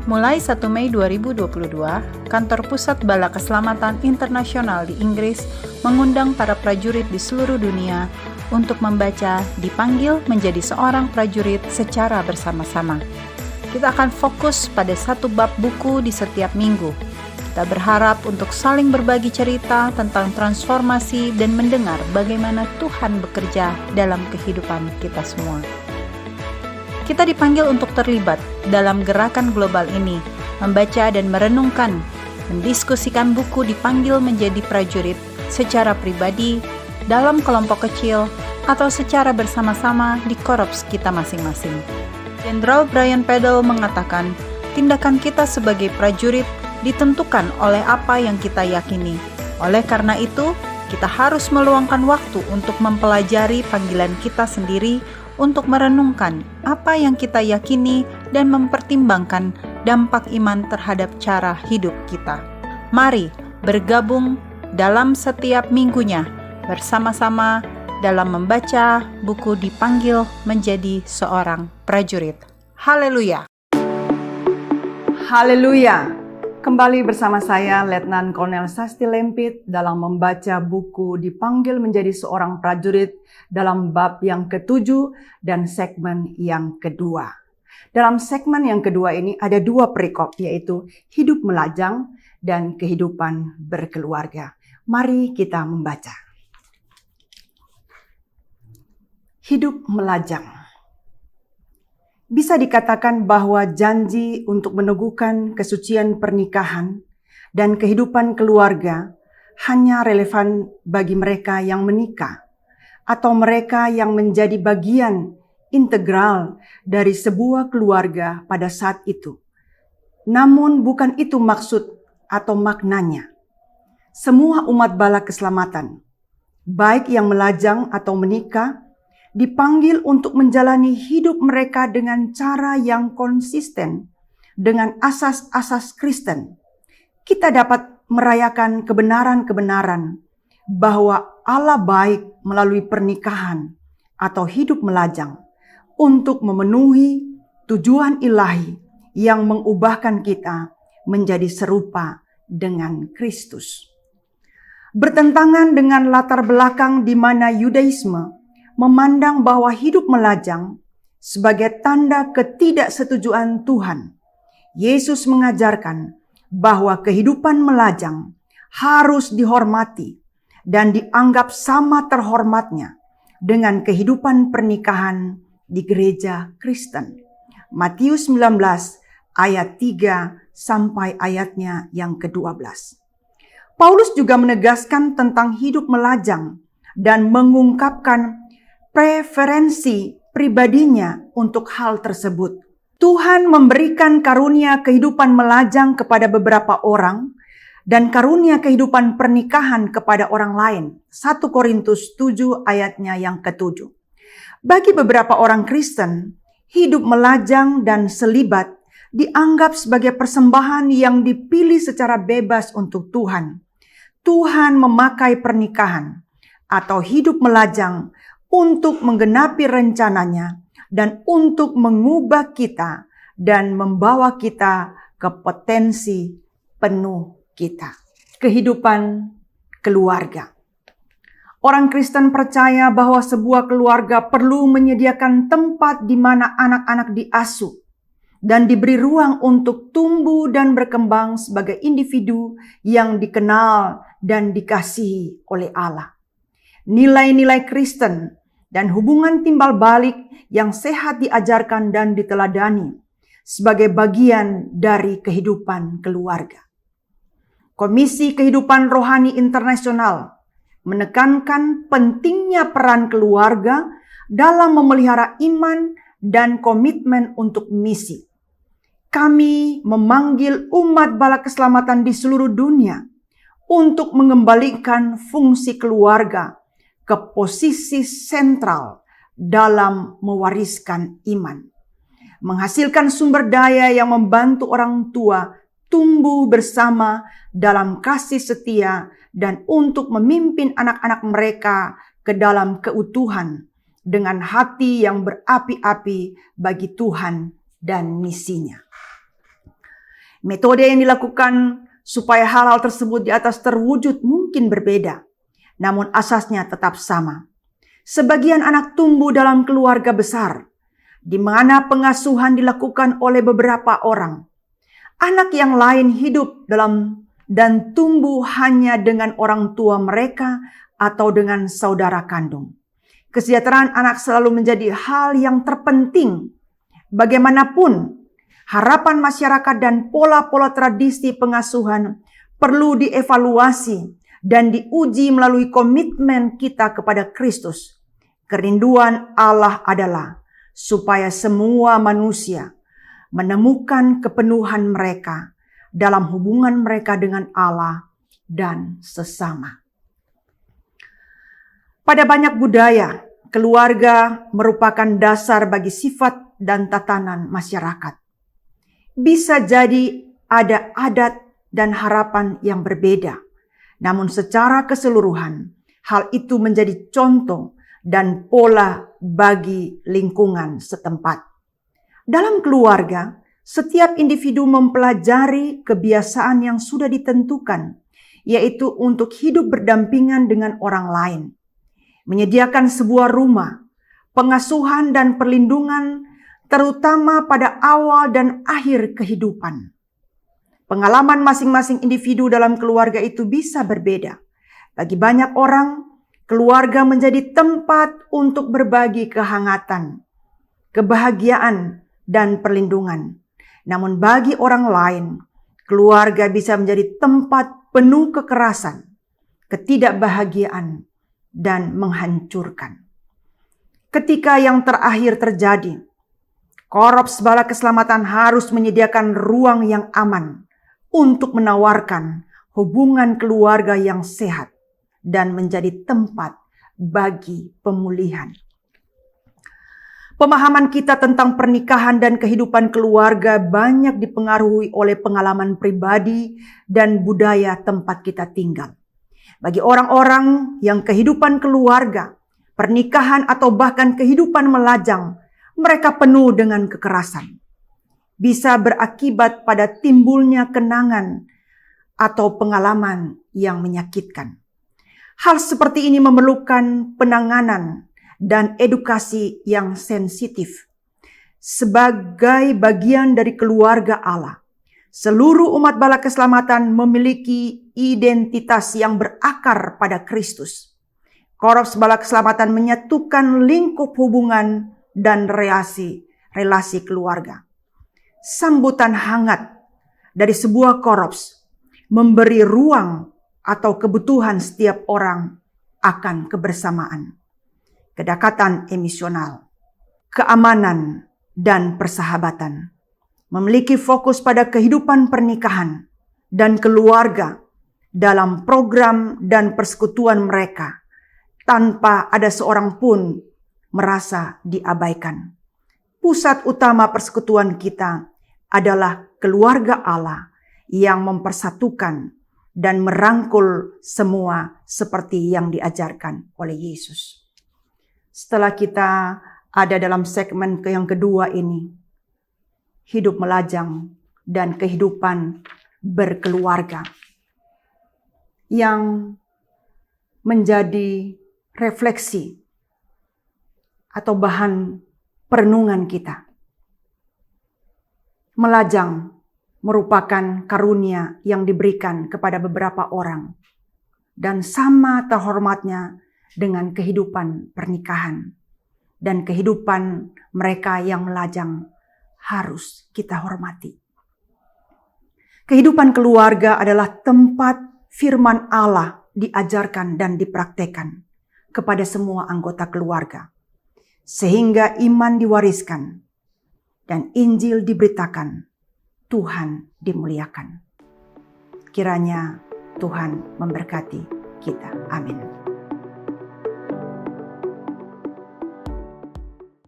Mulai 1 Mei 2022, Kantor Pusat Bala Keselamatan Internasional di Inggris mengundang para prajurit di seluruh dunia untuk membaca Dipanggil Menjadi Seorang Prajurit secara bersama-sama. Kita akan fokus pada satu bab buku di setiap minggu. Kita berharap untuk saling berbagi cerita tentang transformasi dan mendengar bagaimana Tuhan bekerja dalam kehidupan kita semua. Kita dipanggil untuk terlibat dalam gerakan global ini, membaca dan merenungkan, mendiskusikan buku Dipanggil Menjadi Prajurit secara pribadi, dalam kelompok kecil, atau secara bersama-sama di korps kita masing-masing. Jenderal Brian Peddle mengatakan, tindakan kita sebagai prajurit ditentukan oleh apa yang kita yakini. Oleh karena itu, kita harus meluangkan waktu untuk mempelajari panggilan kita sendiri, untuk merenungkan apa yang kita yakini dan mempertimbangkan dampak iman terhadap cara hidup kita. Mari bergabung dalam setiap minggunya bersama-sama dalam membaca buku Dipanggil Menjadi Seorang Prajurit. Haleluya! Haleluya! Kembali bersama saya, Letnan Kolonel Sasti Lempit, dalam membaca buku Dipanggil Menjadi Seorang Prajurit dalam bab yang ke-7 dan segmen yang kedua. Dalam segmen yang kedua ini ada dua perikop, yaitu hidup melajang dan kehidupan berkeluarga. Mari kita membaca. Hidup melajang. Bisa dikatakan bahwa janji untuk meneguhkan kesucian pernikahan dan kehidupan keluarga hanya relevan bagi mereka yang menikah atau mereka yang menjadi bagian integral dari sebuah keluarga pada saat itu. Namun bukan itu maksud atau maknanya. Semua umat bala keselamatan, baik yang melajang atau menikah, dipanggil untuk menjalani hidup mereka dengan cara yang konsisten dengan asas-asas Kristen. Kita dapat merayakan kebenaran-kebenaran bahwa Allah baik melalui pernikahan atau hidup melajang untuk memenuhi tujuan ilahi yang mengubahkan kita menjadi serupa dengan Kristus. Bertentangan dengan latar belakang di mana Yudaisme memandang bahwa hidup melajang sebagai tanda ketidaksetujuan Tuhan. Yesus mengajarkan bahwa kehidupan melajang harus dihormati dan dianggap sama terhormatnya dengan kehidupan pernikahan di gereja Kristen. Matius 19 ayat 3 sampai ayatnya yang ke-12. Paulus juga menegaskan tentang hidup melajang dan mengungkapkan preferensi pribadinya untuk hal tersebut. Tuhan memberikan karunia kehidupan melajang kepada beberapa orang dan karunia kehidupan pernikahan kepada orang lain. 1 Korintus 7 ayatnya yang ke-7. Bagi beberapa orang Kristen, hidup melajang dan selibat dianggap sebagai persembahan yang dipilih secara bebas untuk Tuhan. Tuhan memakai pernikahan atau hidup melajang untuk menggenapi rencananya dan untuk mengubah kita dan membawa kita ke potensi penuh kita. Kehidupan keluarga. Orang Kristen percaya bahwa sebuah keluarga perlu menyediakan tempat di mana anak-anak diasuh dan diberi ruang untuk tumbuh dan berkembang sebagai individu yang dikenal dan dikasihi oleh Allah. Nilai-nilai Kristen dan hubungan timbal balik yang sehat diajarkan dan diteladani sebagai bagian dari kehidupan keluarga. Komisi Kehidupan Rohani Internasional menekankan pentingnya peran keluarga dalam memelihara iman dan komitmen untuk misi. Kami memanggil umat bala keselamatan di seluruh dunia untuk mengembalikan fungsi keluarga ke posisi sentral dalam mewariskan iman. Menghasilkan sumber daya yang membantu orang tua tumbuh bersama dalam kasih setia dan untuk memimpin anak-anak mereka ke dalam keutuhan dengan hati yang berapi-api bagi Tuhan dan misinya. Metode yang dilakukan supaya hal-hal tersebut di atas terwujud mungkin berbeda, namun asasnya tetap sama. Sebagian anak tumbuh dalam keluarga besar, di mana pengasuhan dilakukan oleh beberapa orang. Anak yang lain hidup dalam dan tumbuh hanya dengan orang tua mereka atau dengan saudara kandung. Kesejahteraan anak selalu menjadi hal yang terpenting. Bagaimanapun, harapan masyarakat dan pola-pola tradisi pengasuhan perlu dievaluasi dan diuji melalui komitmen kita kepada Kristus. Kerinduan Allah adalah supaya semua manusia menemukan kepenuhan mereka dalam hubungan mereka dengan Allah dan sesama. Pada banyak budaya, keluarga merupakan dasar bagi sifat dan tatanan masyarakat. Bisa jadi ada adat dan harapan yang berbeda, namun secara keseluruhan hal itu menjadi contoh dan pola bagi lingkungan setempat. Dalam keluarga, setiap individu mempelajari kebiasaan yang sudah ditentukan, yaitu untuk hidup berdampingan dengan orang lain. Menyediakan sebuah rumah, pengasuhan dan perlindungan terutama pada awal dan akhir kehidupan. Pengalaman masing-masing individu dalam keluarga itu bisa berbeda. Bagi banyak orang, keluarga menjadi tempat untuk berbagi kehangatan, kebahagiaan, dan perlindungan. Namun bagi orang lain, keluarga bisa menjadi tempat penuh kekerasan, ketidakbahagiaan, dan menghancurkan. Ketika yang terakhir terjadi, Korps Bala Keselamatan harus menyediakan ruang yang aman untuk menawarkan hubungan keluarga yang sehat dan menjadi tempat bagi pemulihan. Pemahaman kita tentang pernikahan dan kehidupan keluarga banyak dipengaruhi oleh pengalaman pribadi dan budaya tempat kita tinggal. Bagi orang-orang yang kehidupan keluarga, pernikahan atau bahkan kehidupan melajang, mereka penuh dengan kekerasan. Bisa berakibat pada timbulnya kenangan atau pengalaman yang menyakitkan. Hal seperti ini memerlukan penanganan dan edukasi yang sensitif. Sebagai bagian dari keluarga Allah, seluruh umat Bala Keselamatan memiliki identitas yang berakar pada Kristus. Korps Bala Keselamatan menyatukan lingkup hubungan dan relasi keluarga. Sambutan hangat dari sebuah korps memberi ruang atau kebutuhan setiap orang akan kebersamaan, kedekatan emosional, keamanan, dan persahabatan. Memiliki fokus pada kehidupan pernikahan dan keluarga dalam program dan persekutuan mereka tanpa ada seorang pun merasa diabaikan. Pusat utama persekutuan kita adalah keluarga Allah yang mempersatukan dan merangkul semua seperti yang diajarkan oleh Yesus. Setelah kita ada dalam segmen yang kedua ini, hidup melajang dan kehidupan berkeluarga, yang menjadi refleksi atau bahan perenungan kita. Melajang merupakan karunia yang diberikan kepada beberapa orang dan sama terhormatnya dengan kehidupan pernikahan dan kehidupan mereka yang melajang harus kita hormati. Kehidupan keluarga adalah tempat firman Allah diajarkan dan dipraktekkan kepada semua anggota keluarga, sehingga iman diwariskan dan Injil diberitakan, Tuhan dimuliakan. Kiranya Tuhan memberkati kita. Amin.